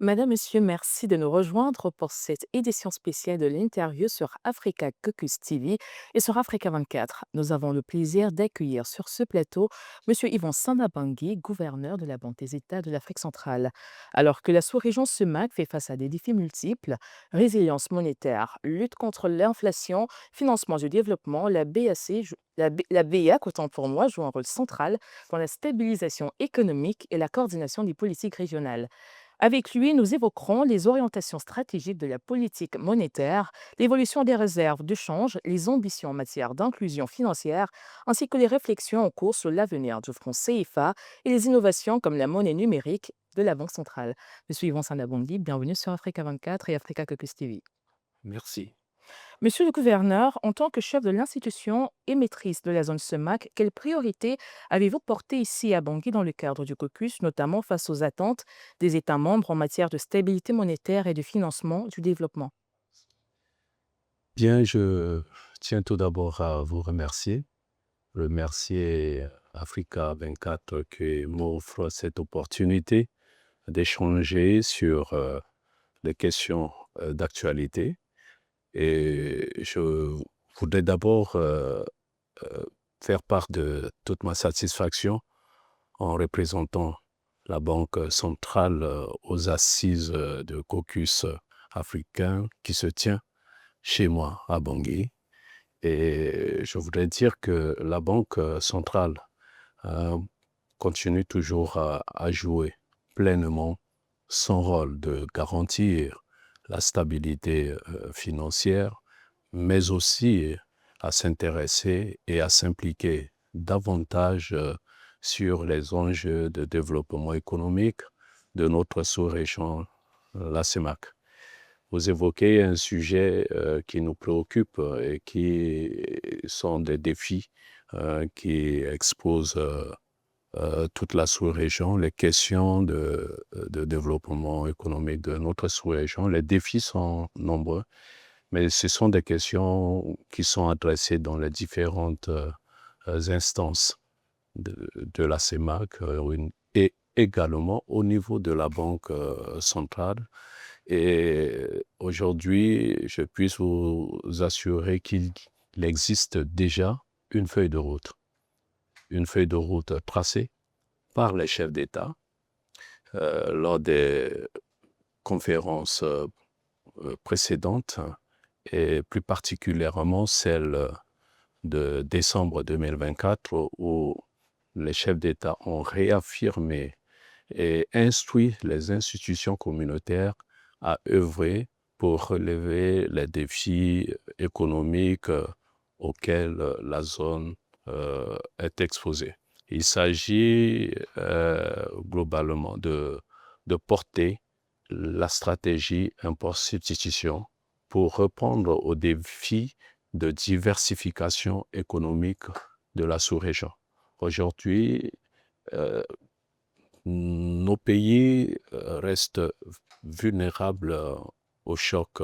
Madame, Monsieur, merci de nous rejoindre pour cette édition spéciale de l'interview sur Africa Caucus TV et sur Africa 24. Nous avons le plaisir d'accueillir sur ce plateau Monsieur Yvon Sanda-Bangui, gouverneur de la Banque des États de l'Afrique centrale. Alors que la sous-région SEMAC fait face à des défis multiples, résilience monétaire, lutte contre l'inflation, financement du développement, la BEAC, autant pour moi, joue un rôle central dans la stabilisation économique et la coordination des politiques régionales. Avec lui, nous évoquerons les orientations stratégiques de la politique monétaire, l'évolution des réserves de change, les ambitions en matière d'inclusion financière, ainsi que les réflexions en cours sur l'avenir du franc CFA et les innovations comme la monnaie numérique de la Banque centrale. Je suis Yvon Sanabondi, bienvenue sur Africa 24 et Africa Caucus TV. Merci. Monsieur le gouverneur, en tant que chef de l'institution émettrice de la zone SEMAC, quelles priorités avez-vous portées ici à Bangui dans le cadre du caucus, notamment face aux attentes des États membres en matière de stabilité monétaire et de financement du développement? Bien, je tiens tout d'abord à vous remercier Africa 24 qui m'offre cette opportunité d'échanger sur les questions d'actualité. Et je voudrais d'abord euh, faire part de toute ma satisfaction en représentant la Banque centrale aux assises de caucus africain qui se tient chez moi à Bangui. Et je voudrais dire que la Banque centrale euh, continue toujours à jouer pleinement son rôle de garantir la stabilité financière, mais aussi à s'intéresser et à s'impliquer davantage sur les enjeux de développement économique de notre sous-région, la CEMAC. Vous évoquez un sujet qui nous préoccupe et qui sont des défis qui exposent toute la sous-région, les questions de développement économique de notre sous-région. Les défis sont nombreux, mais ce sont des questions qui sont adressées dans les différentes instances de la CEMAC et également au niveau de la Banque centrale. Et aujourd'hui, je puis vous assurer qu'il existe déjà une feuille de route. Une feuille de route tracée par les chefs d'État lors des conférences précédentes et plus particulièrement celle de décembre 2024 où les chefs d'État ont réaffirmé et instruit les institutions communautaires à œuvrer pour relever les défis économiques auxquels la zone est exposée. Il s'agit globalement de porter la stratégie import-substitution pour répondre aux défis de diversification économique de la sous-région. Aujourd'hui, euh, nos pays restent vulnérables aux chocs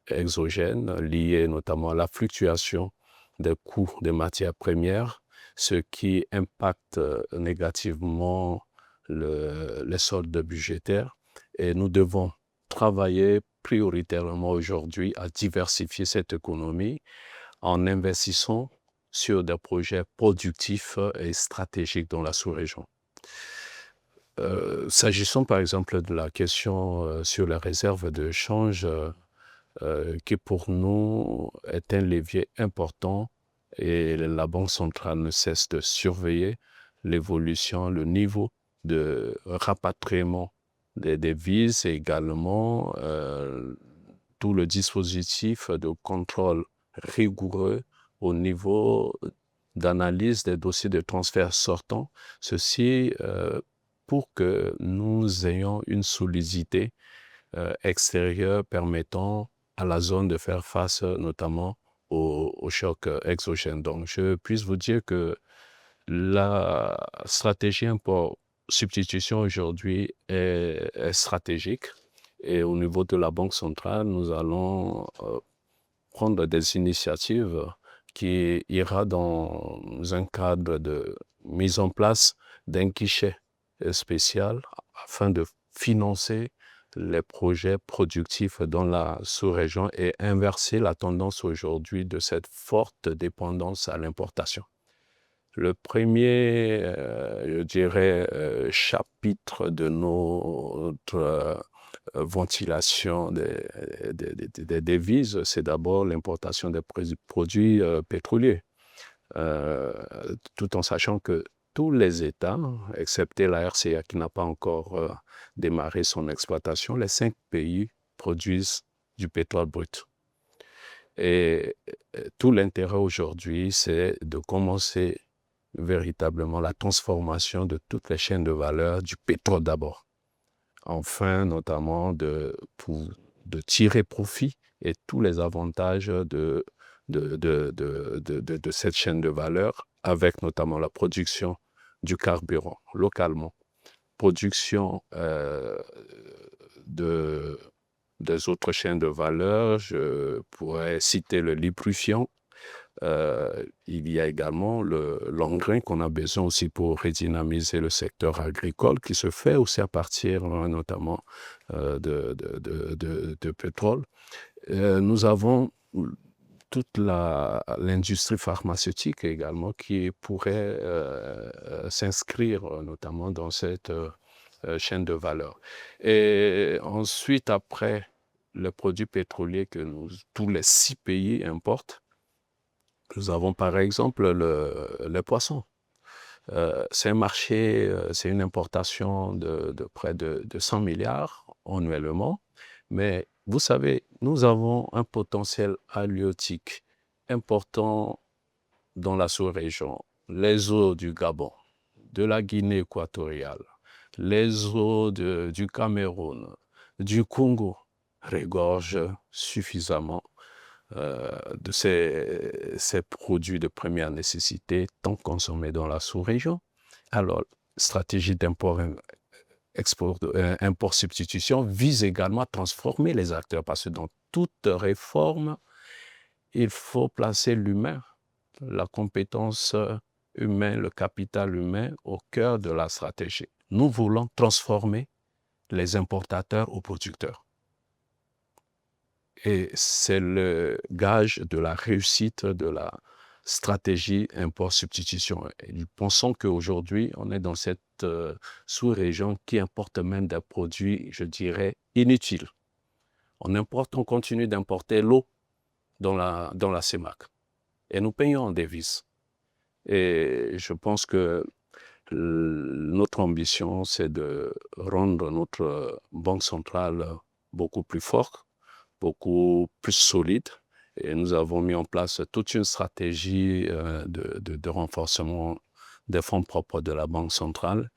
exogènes liés notamment à la fluctuation des coûts des matières premières, ce qui impacte négativement les soldes budgétaires. Et nous devons travailler prioritairement aujourd'hui à diversifier cette économie en investissant sur des projets productifs et stratégiques dans la sous-région. S'agissant par exemple de la question sur les réserves de change, qui pour nous est un levier important et la Banque centrale ne cesse de surveiller l'évolution, le niveau de rapatriement des devises et également tout le dispositif de contrôle rigoureux au niveau d'analyse des dossiers de transfert sortants. Ceci pour que nous ayons une solidité extérieure permettant à la zone de faire face notamment aux chocs exogènes. Donc, je puisse vous dire que la stratégie import-substitution aujourd'hui est stratégique. Et au niveau de la Banque centrale, nous allons prendre des initiatives qui ira dans un cadre de mise en place d'un guichet spécial afin de financer les projets productifs dans la sous-région et inverser la tendance aujourd'hui de cette forte dépendance à l'importation. Le premier, je dirais, chapitre de notre ventilation des devises, c'est d'abord l'importation des produits pétroliers. Tout en sachant que tous les États, excepté la RCA qui n'a pas encore démarré son exploitation, les 5 pays produisent du pétrole brut. Et tout l'intérêt aujourd'hui, c'est de commencer véritablement la transformation de toutes les chaînes de valeur du pétrole d'abord. Enfin, notamment de tirer profit et tous les avantages de cette chaîne de valeur, avec notamment la production du carburant localement, production des autres chaînes de valeur. Je pourrais citer le lubrifiant. Il y a également l'engrais qu'on a besoin aussi pour redynamiser le secteur agricole, qui se fait aussi à partir notamment de pétrole. Nous avons toute l'industrie pharmaceutique également qui pourrait s'inscrire notamment dans cette chaîne de valeur. Et ensuite, après les produits pétroliers que tous les 6 pays importent, nous avons par exemple le poisson. C'est un marché, c'est une importation de près de 100 milliards annuellement. Mais vous savez, nous avons un potentiel halieutique important dans la sous-région. Les eaux du Gabon, de la Guinée équatoriale, les eaux du Cameroun, du Congo regorgent suffisamment de ces produits de première nécessité tant consommés dans la sous-région. Alors, stratégie import-substitution vise également à transformer les acteurs parce que dans toute réforme, il faut placer l'humain, la compétence humaine, le capital humain au cœur de la stratégie. Nous voulons transformer les importateurs aux producteurs. Et c'est le gage de la réussite de la stratégie import-substitution. Et nous pensons qu'aujourd'hui, on est dans cette sous-région qui importe même des produits, je dirais, inutiles. On continue d'importer l'eau dans la CEMAC. Et nous payons en devises. Et je pense que notre ambition, c'est de rendre notre banque centrale beaucoup plus forte, beaucoup plus solide. Et nous avons mis en place toute une stratégie de renforcement des fonds propres de la Banque centrale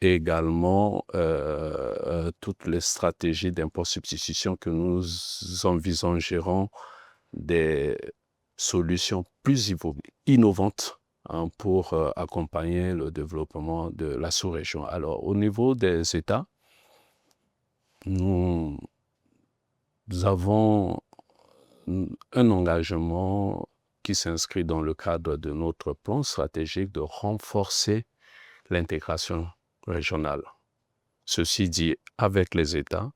et également toutes les stratégies d'import-substitution que nous envisagerons des solutions plus innovantes pour accompagner le développement de la sous-région. Alors, au niveau des États, nous avons un engagement qui s'inscrit dans le cadre de notre plan stratégique de renforcer l'intégration régionale. Ceci dit, avec les États,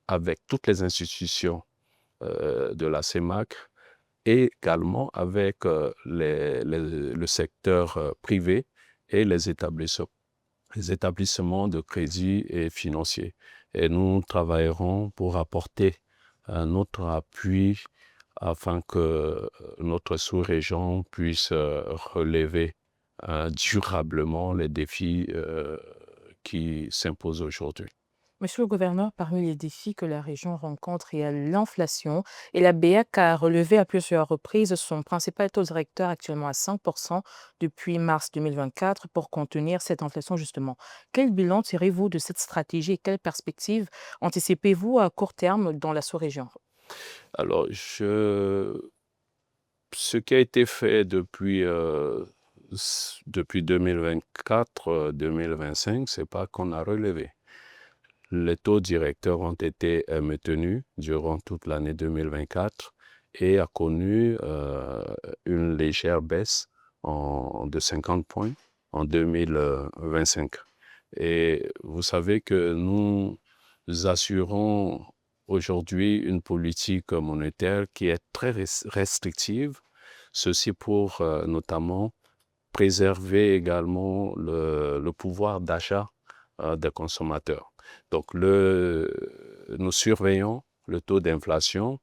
avec toutes les institutions de la CEMAC et également avec le secteur privé et les établissements de crédit et financiers. Et nous travaillerons pour apporter notre appui afin que notre sous-région puisse relever durablement les défis qui s'imposent aujourd'hui. Monsieur le gouverneur, parmi les défis que la région rencontre, il y a l'inflation et la BEAC a relevé à plusieurs reprises son principal taux directeur actuellement à 5% depuis mars 2024 pour contenir cette inflation justement. Quel bilan tirez-vous de cette stratégie et quelles perspectives anticipez-vous à court terme dans la sous-région? Alors, ce qui a été fait depuis 2024-2025, c'est pas qu'on a relevé. Les taux directeurs ont été maintenus durant toute l'année 2024 et a connu une légère baisse de 50 points en 2025. Et vous savez que nous assurons aujourd'hui une politique monétaire qui est très restrictive, ceci pour notamment préserver également le pouvoir d'achat des consommateurs. Donc, nous surveillons le taux d'inflation,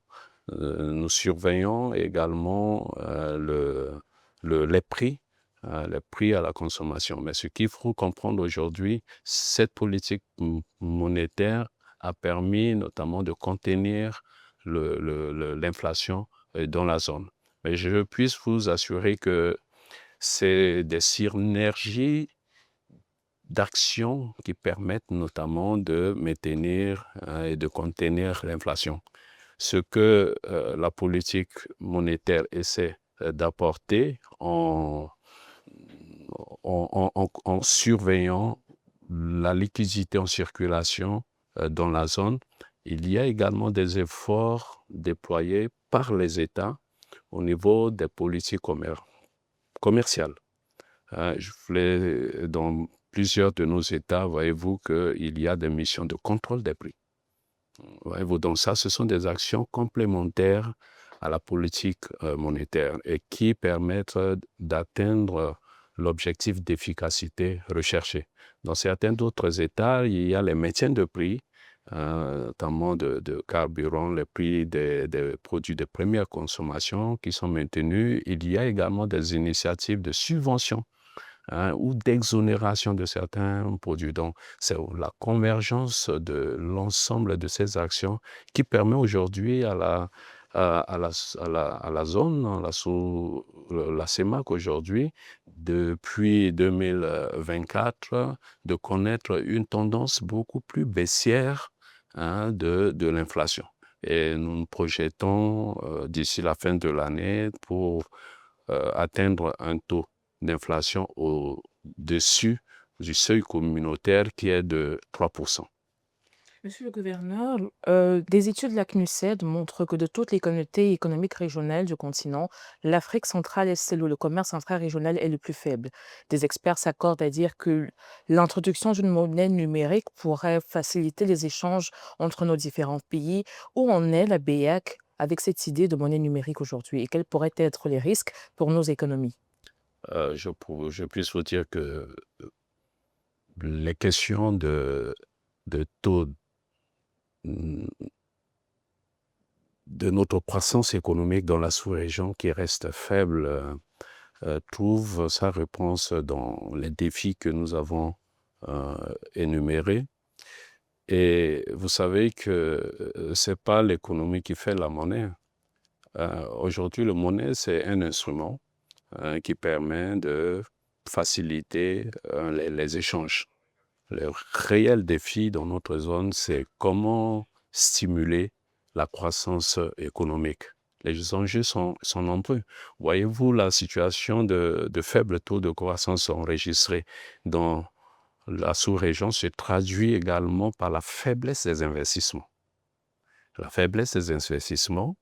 nous surveillons également les prix à la consommation. Mais ce qu'il faut comprendre aujourd'hui, cette politique monétaire a permis notamment de contenir l'inflation dans la zone. Mais je puisse vous assurer que c'est des synergies d'actions qui permettent notamment de maintenir et de contenir l'inflation. Ce que la politique monétaire essaie d'apporter en surveillant la liquidité en circulation dans la zone, il y a également des efforts déployés par les États au niveau des politiques commerciales. Dans plusieurs de nos États, voyez-vous qu'il y a des missions de contrôle des prix. Voyez-vous, donc ça, ce sont des actions complémentaires à la politique monétaire et qui permettent d'atteindre l'objectif d'efficacité recherché. Dans certains d'autres États, il y a les maintiens de prix, notamment de carburant, les prix des produits de première consommation qui sont maintenus. Il y a également des initiatives de subvention ou d'exonération de certains produits. Donc, c'est la convergence de l'ensemble de ces actions qui permet aujourd'hui à la zone, la CEMAC aujourd'hui, depuis 2024, de connaître une tendance beaucoup plus baissière de l'inflation. Et nous nous projetons d'ici la fin de l'année pour atteindre un taux d'inflation au-dessus du seuil communautaire qui est de 3%. Monsieur le gouverneur, des études de la CNUSED montrent que de toutes les communautés économiques régionales du continent, l'Afrique centrale est celle où le commerce intra-régional est le plus faible. Des experts s'accordent à dire que l'introduction d'une monnaie numérique pourrait faciliter les échanges entre nos différents pays. Où en est la BEAC avec cette idée de monnaie numérique aujourd'hui et quels pourraient être les risques pour nos économies? Je puisse vous dire que les questions de taux de notre croissance économique dans la sous-région qui reste faible trouve sa réponse dans les défis que nous avons énumérés. Et vous savez que ce n'est pas l'économie qui fait la monnaie. Aujourd'hui, la monnaie, c'est un instrument qui permet de faciliter les échanges. Le réel défi dans notre zone, c'est comment stimuler la croissance économique. Les enjeux sont nombreux. Voyez-vous, la situation de faible taux de croissance enregistrée dans la sous-région se traduit également par la faiblesse des investissements. La faiblesse des investissements,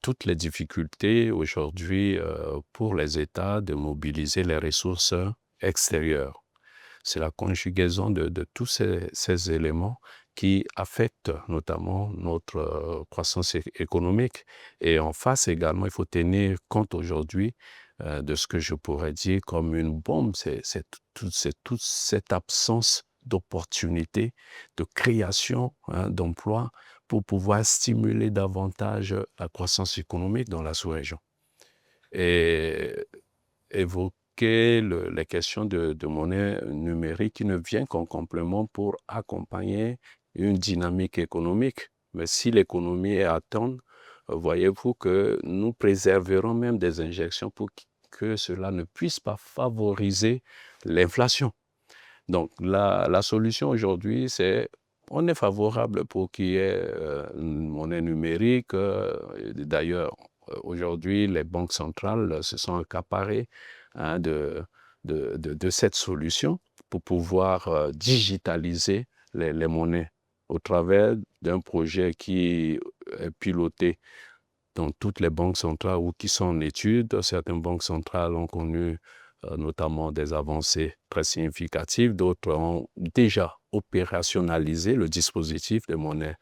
toutes les difficultés aujourd'hui pour les États de mobiliser les ressources extérieures. C'est la conjugaison de tous ces éléments qui affectent notamment notre croissance économique. Et en face également, il faut tenir compte aujourd'hui de ce que je pourrais dire comme une bombe, c'est toute cette absence d'opportunités, de création d'emplois pour pouvoir stimuler davantage la croissance économique dans la sous-région. Et évoquer les questions de monnaie numérique qui ne vient qu'en complément pour accompagner une dynamique économique. Mais si l'économie est à terme, voyez-vous que nous préserverons même des injections pour que cela ne puisse pas favoriser l'inflation. Donc, la solution aujourd'hui, c'est on est favorable pour qu'il y ait une monnaie numérique. D'ailleurs, aujourd'hui, les banques centrales se sont accaparées de cette solution pour pouvoir digitaliser les monnaies au travers d'un projet qui est piloté dans toutes les banques centrales ou qui sont en étude. Certaines banques centrales ont connu notamment des avancées très significatives, d'autres ont déjà opérationnaliser le dispositif de monnaie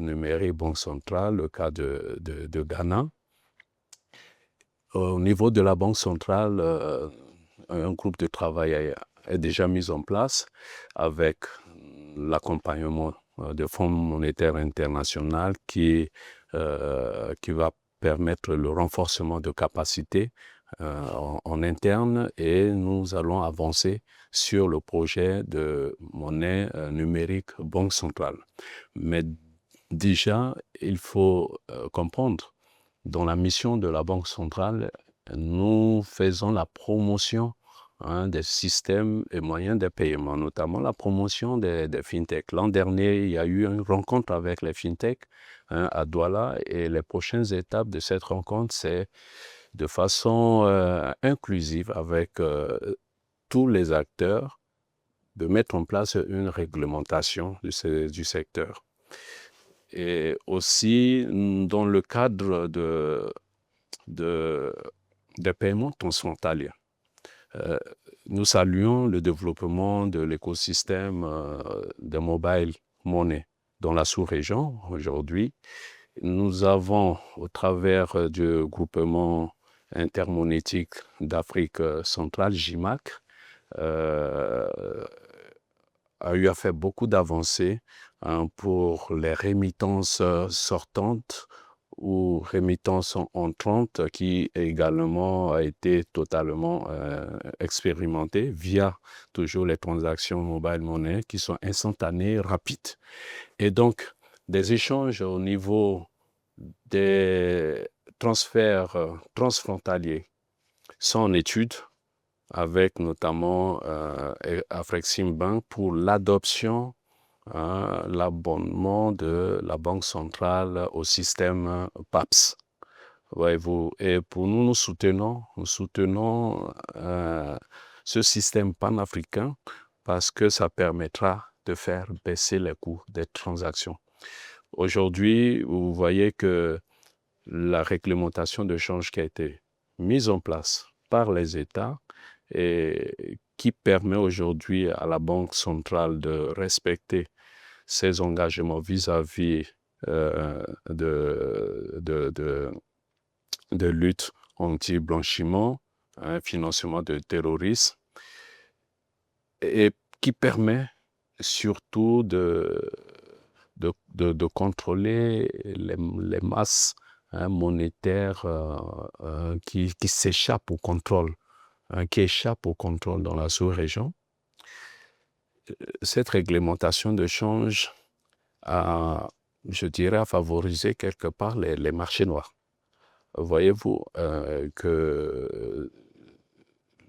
numérique Banque centrale, le cas de Ghana. Au niveau de la Banque centrale, un groupe de travail est déjà mis en place avec l'accompagnement du Fonds monétaire international qui va permettre le renforcement de capacités en interne, et nous allons avancer sur le projet de monnaie numérique Banque centrale. Mais déjà, il faut comprendre, dans la mission de la Banque centrale, nous faisons la promotion des systèmes et moyens de paiement, notamment la promotion des fintech. L'an dernier, il y a eu une rencontre avec les fintech à Douala, et les prochaines étapes de cette rencontre, c'est de façon inclusive avec tous les acteurs, de mettre en place une réglementation du secteur. Et aussi, dans le cadre de paiements transfrontaliers, nous saluons le développement de l'écosystème de mobile money dans la sous-région aujourd'hui. Nous avons, au travers du groupement intermonétique d'Afrique centrale, JIMAC, a eu à faire beaucoup d'avancées pour les remittances sortantes ou remittances entrantes, qui également a été totalement expérimentée via toujours les transactions mobile money qui sont instantanées, rapides. Et donc, des échanges au niveau des transferts transfrontaliers sont en étude, avec notamment Afreximbank pour l'adoption, l'abonnement de la Banque centrale au système PAPS. Voyez-vous, et pour nous, nous soutenons ce système panafricain, parce que ça permettra de faire baisser les coûts des transactions. Aujourd'hui, vous voyez que la réglementation de change qui a été mise en place par les États et qui permet aujourd'hui à la Banque centrale de respecter ses engagements vis-à-vis de lutte anti-blanchiment, financement de terrorisme, et qui permet surtout de contrôler les masses monétaires qui s'échappent au contrôle, qui échappent au contrôle dans la sous-région. Cette réglementation de change a, je dirais, a favorisé quelque part les marchés noirs. Voyez-vous que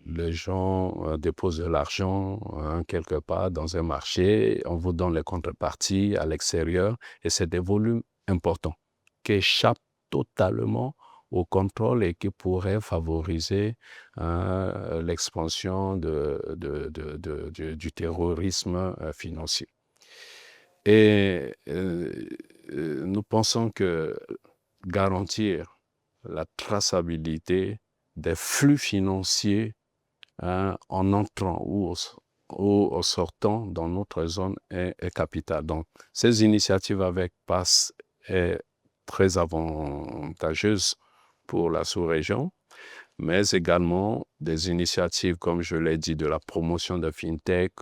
les gens déposent de l'argent quelque part dans un marché, on vous donne les contreparties à l'extérieur, et c'est des volumes importants qui échappent totalement au contrôle et qui pourraient favoriser l'expansion du terrorisme financier. Et nous pensons que garantir la traçabilité des flux financiers en entrant ou en sortant dans notre zone est capitale. Donc, ces initiatives avec PASS est très avantageuse pour la sous-région, mais également des initiatives, comme je l'ai dit, de la promotion de FinTech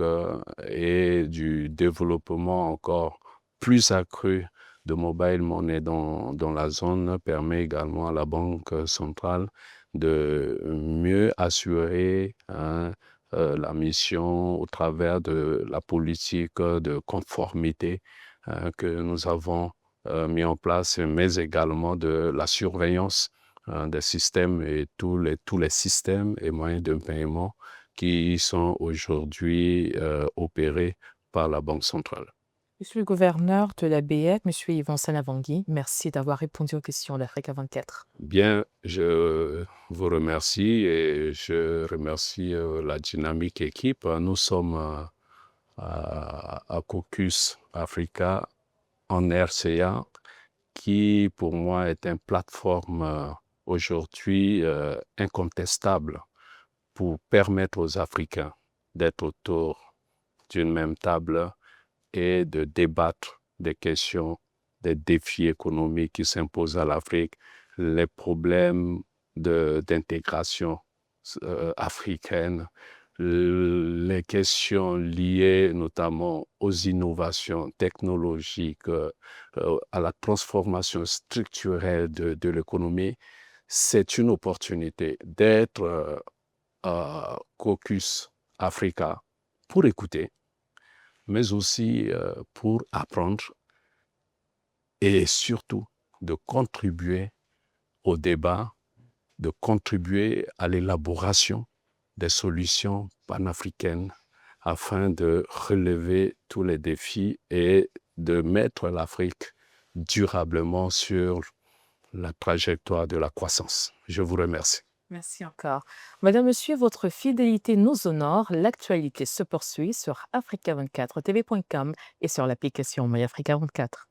et du développement encore plus accru de mobile money dans la zone permet également à la Banque centrale de mieux assurer la mission au travers de la politique de conformité que nous avons mis en place, mais également de la surveillance des systèmes et tous les systèmes et moyens de paiement qui sont aujourd'hui opérés par la Banque centrale. Monsieur le gouverneur de la BF, Monsieur Yvan Sanavangui, merci d'avoir répondu aux questions d'Africa 24. Bien, je vous remercie et je remercie la dynamique équipe. Nous sommes à Caucus Africa en RCA, qui pour moi est une plateforme aujourd'hui incontestable pour permettre aux Africains d'être autour d'une même table et de débattre des questions, des défis économiques qui s'imposent à l'Afrique, les problèmes d'intégration africaine, les questions liées notamment aux innovations technologiques, à la transformation structurelle de l'économie. C'est une opportunité d'être Caucus Africa pour écouter, mais aussi pour apprendre et surtout de contribuer au débat, de contribuer à l'élaboration des solutions panafricaines afin de relever tous les défis et de mettre l'Afrique durablement sur la trajectoire de la croissance. Je vous remercie. Merci encore. Madame, Monsieur, votre fidélité nous honore. L'actualité se poursuit sur africa24tv.com et sur l'application MyAfrica24.